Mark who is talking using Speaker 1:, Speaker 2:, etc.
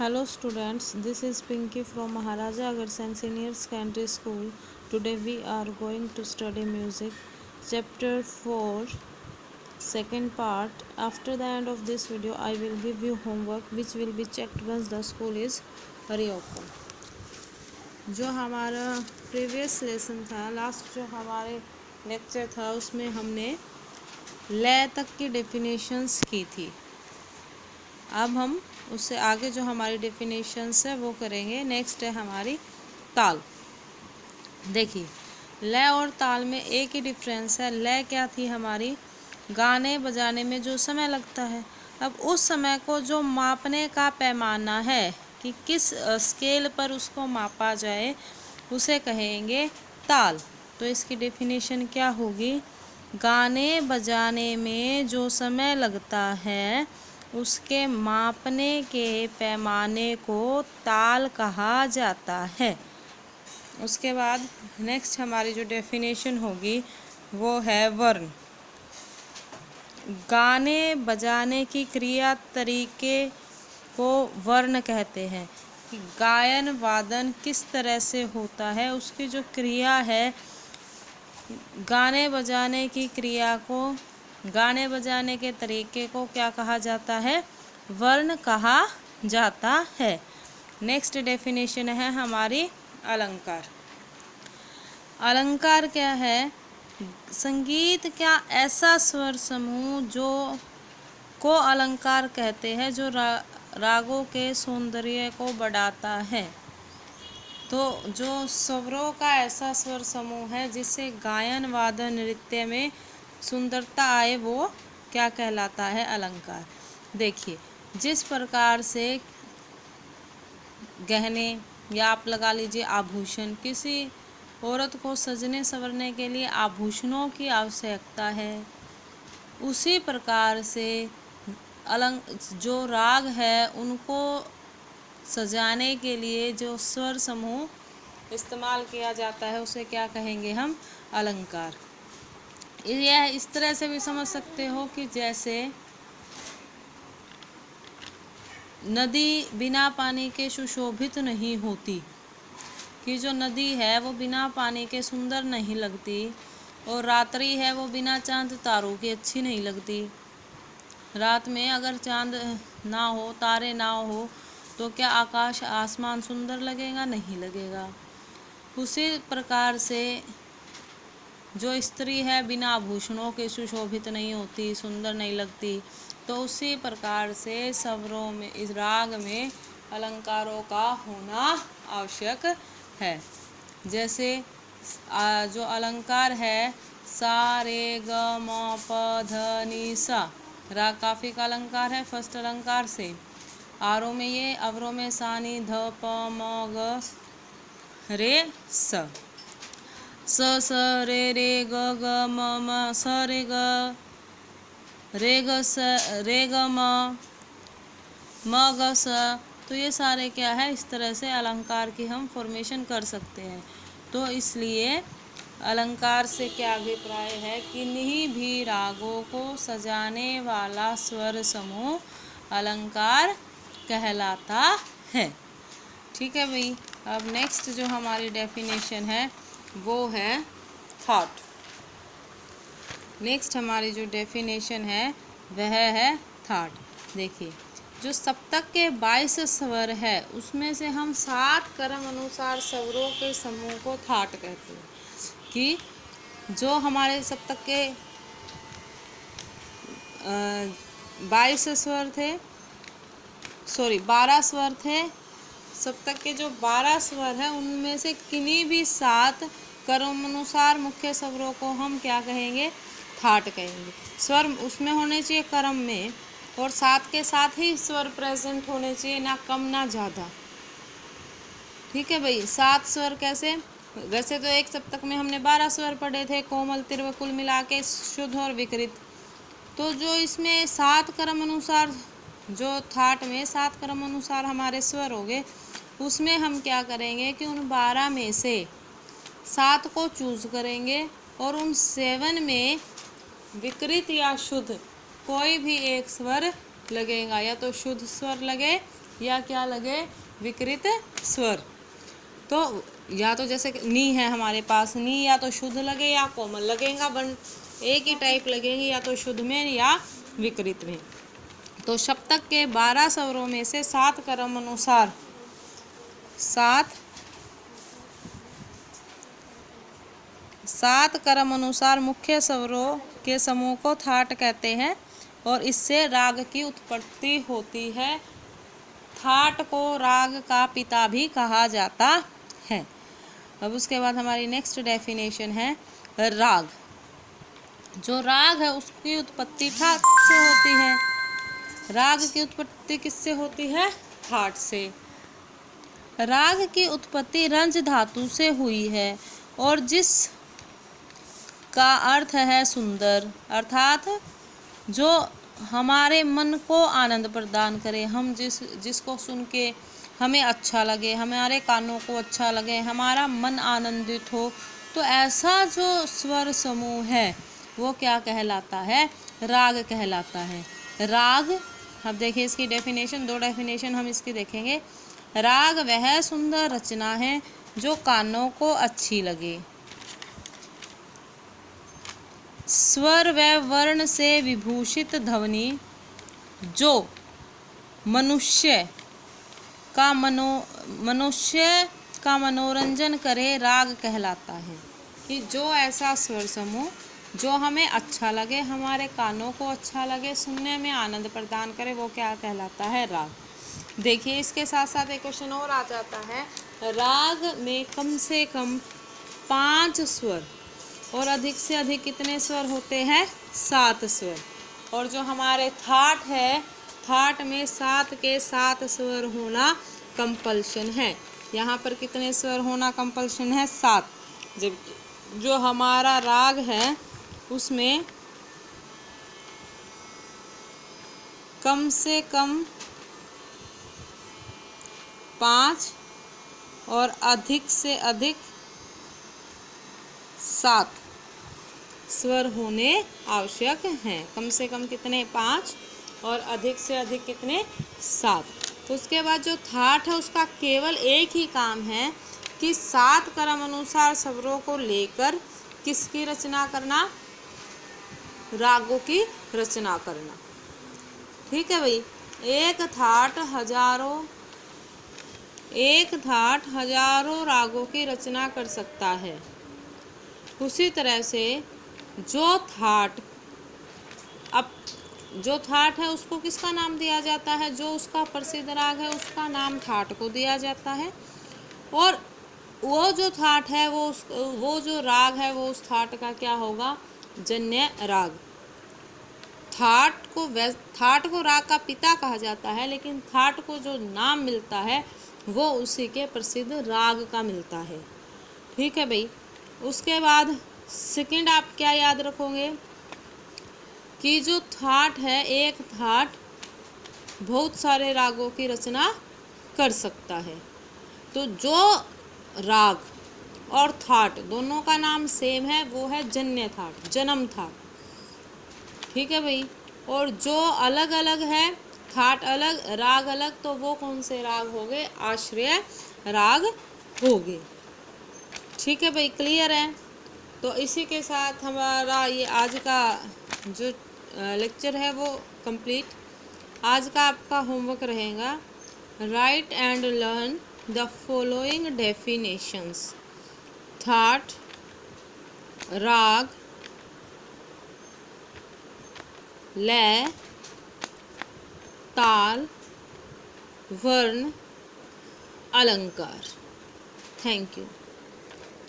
Speaker 1: Hello students, this is Pinky from Maharaja Agarsen Senior Secondary School. Today we are going to study music, chapter 4, second part. After the end of this video, I will give you homework which will be checked once the school is reopened. जो हमारा previous lesson था, last जो हमारे lecture था, उसमें हमने लय तक की डेफिनेशंस की थी। अब हम उससे आगे जो हमारी डेफिनेशंस है वो करेंगे। नेक्स्ट है हमारी ताल। देखिए, लय और ताल में एक ही डिफरेंस है। लय क्या थी हमारी? गाने बजाने में जो समय लगता है। अब उस समय को जो मापने का पैमाना है कि किस स्केल पर उसको मापा जाए, उसे कहेंगे ताल। तो इसकी डेफिनेशन क्या होगी? गाने बजाने में जो समय लगता है उसके मापने के पैमाने को ताल कहा जाता है। उसके बाद नेक्स्ट हमारी जो डेफिनेशन होगी वो है वर्ण। गाने बजाने की क्रिया तरीके को वर्ण कहते हैं कि गायन वादन किस तरह से होता है, उसकी जो क्रिया है, गाने बजाने की क्रिया को, गाने बजाने के तरीके को क्या कहा जाता है? वर्ण कहा जाता है। नेक्स्ट डेफिनेशन है हमारी अलंकार। अलंकार क्या है? संगीत का ऐसा स्वर समूह जो को अलंकार कहते हैं, जो रागों के सौंदर्य को बढ़ाता है। तो जो स्वरों का ऐसा स्वर समूह है जिससे गायन वादन नृत्य में सुंदरता आए, वो क्या कहलाता है? अलंकार। देखिए, जिस प्रकार से गहने या आप लगा लीजिए आभूषण, किसी औरत को सजने संवरने के लिए आभूषणों की आवश्यकता है, उसी प्रकार से जो राग है उनको सजाने के लिए जो स्वर समूह इस्तेमाल किया जाता है उसे क्या कहेंगे हम? अलंकार। यह इस तरह से भी समझ सकते हो कि जैसे नदी बिना पानी के सुशोभित नहीं होती, कि जो नदी है वो बिना पानी के सुंदर नहीं लगती, और रात्रि है वो बिना चांद तारों की अच्छी नहीं लगती। रात में अगर चांद ना हो, तारे ना हो, तो क्या आकाश आसमान सुंदर लगेगा? नहीं लगेगा। उसी प्रकार से जो स्त्री है बिना आभूषणों के सुशोभित नहीं होती, सुंदर नहीं लगती। तो उसी प्रकार से स्वरों में, इस राग में अलंकारों का होना आवश्यक है। जैसे जो अलंकार है सा रे ग म प ध नि सा, राग काफी का अलंकार है फर्स्ट अलंकार से। आरों में ये, अवरों में सा नी ध प म ग रे स, स स रे रे ग ग म म स रे ग, रे ग स रे ग म म ग स। तो ये सारे क्या है? इस तरह से अलंकार की हम फॉर्मेशन कर सकते हैं। तो इसलिए अलंकार से क्या अभिप्राय है? किन्हीं भी रागों को सजाने वाला स्वर समूह अलंकार कहलाता है। ठीक है भाई। अब नेक्स्ट जो हमारी डेफिनेशन है वो है थॉट। नेक्स्ट हमारी जो डेफिनेशन है वह है थॉट। देखिए, जो सप्तक के 22 स्वर है उसमें से हम 7 क्रम अनुसार स्वरों के समूह को थॉट कहते हैं। कि जो हमारे सप्तक के 22 स्वर थे, 12 स्वर थे। सप्तक के जो 12 स्वर हैं उनमें से किन्हीं भी 7 क्रमानुसार मुख्य स्वरों को हम क्या कहेंगे? थाट कहेंगे। स्वर उसमें होने चाहिए क्रम में, और साथ के साथ ही स्वर प्रेजेंट होने चाहिए, ना कम ना ज़्यादा। ठीक है भाई। 7 स्वर कैसे? वैसे तो एक सप्तक में हमने 12 स्वर पढ़े थे, कोमल तीव्र कुल मिला के शुद्ध और विकृत। तो जो इसमें 7 क्रम अनुसार, जो थाट में 7 क्रम अनुसार हमारे स्वर हो गए, उसमें हम क्या करेंगे कि उन 12 में से 7 को चूज करेंगे, और उन 7 में विकृत या शुद्ध कोई भी एक स्वर लगेगा। या तो शुद्ध स्वर लगे या क्या लगे, विकृत स्वर। तो या तो जैसे नी है हमारे पास, नी या तो शुद्ध लगे या कोमल लगेगा, वन एक ही टाइप लगेंगे, या तो शुद्ध में या विकृत में। तो सप्तक के 12 स्वरों में से 7 क्रम अनुसार 7 क्रम अनुसार मुख्य स्वरों के समूह को थाट कहते हैं और इससे राग की उत्पत्ति होती है। थाट को राग का पिता भी कहा जाता है। अब उसके बाद हमारी नेक्स्ट डेफिनेशन है राग। जो राग है उसकी उत्पत्ति थाट से होती है। राग की उत्पत्ति किससे होती है? थाट से। राग की उत्पत्ति रंज धातु से हुई है और जिस का अर्थ है सुंदर, अर्थात जो हमारे मन को आनंद प्रदान करे, हम जिसको सुन के हमें अच्छा लगे, हमारे कानों को अच्छा लगे, हमारा मन आनंदित हो, तो ऐसा जो स्वर समूह है वो क्या कहलाता है? राग कहलाता है। राग, अब देखिए इसकी डेफिनेशन, 2 डेफिनेशन हम इसकी देखेंगे। राग वह सुंदर रचना है जो कानों को अच्छी लगे। स्वर व वर्ण से विभूषित ध्वनि जो मनुष्य का मनोरंजन करे, राग कहलाता है। कि जो ऐसा स्वर समूह जो हमें अच्छा लगे, हमारे कानों को अच्छा लगे, सुनने में आनंद प्रदान करे, वो क्या कहलाता है? राग। देखिए इसके साथ साथ एक क्वेश्चन और आ जाता है। राग में कम से कम 5 स्वर और अधिक से अधिक कितने स्वर होते हैं? 7 स्वर। और जो हमारे थाट है, थाट में 7 के 7 स्वर होना कंपल्शन है। यहाँ पर कितने स्वर होना कंपल्शन है? 7। जब जो हमारा राग है उसमें कम से कम 5 और अधिक से अधिक 7 स्वर होने आवश्यक हैं। कम से कम कितने? 5 और अधिक से अधिक कितने? 7। तो उसके बाद जो थाट है उसका केवल एक ही काम है कि 7 क्रम अनुसार स्वरों को लेकर किसकी रचना करना? रागों की रचना करना। ठीक है भाई। एक थाट हजारों रागों की रचना कर सकता है। उसी तरह से जो थाट है उसको किसका नाम दिया जाता है? जो उसका प्रसिद्ध राग है उसका नाम थाट को दिया जाता है। और वो जो थाट है वो जो राग है वो उस थाट का क्या होगा? जन्य राग। थाट को राग का पिता कहा जाता है, लेकिन थाट को जो नाम मिलता है वो उसी के प्रसिद्ध राग का मिलता है। ठीक है भाई। उसके बाद सेकंड आप क्या याद रखोगे कि जो थाट है, एक थाट बहुत सारे रागों की रचना कर सकता है। तो जो राग और थाट दोनों का नाम सेम है वो है जन्य थाट, जन्म थाट। ठीक है भाई। और जो अलग अलग है, थाट अलग राग अलग, तो वो कौन से राग हो गए? आश्रय राग हो गए। ठीक है भाई, क्लियर है। तो इसी के साथ हमारा ये आज का जो लेक्चर है वो कंप्लीट। आज का आपका होमवर्क रहेगा write and learn the following definitions: thaat, raga, laya, taal, varna, alankar. Thank you.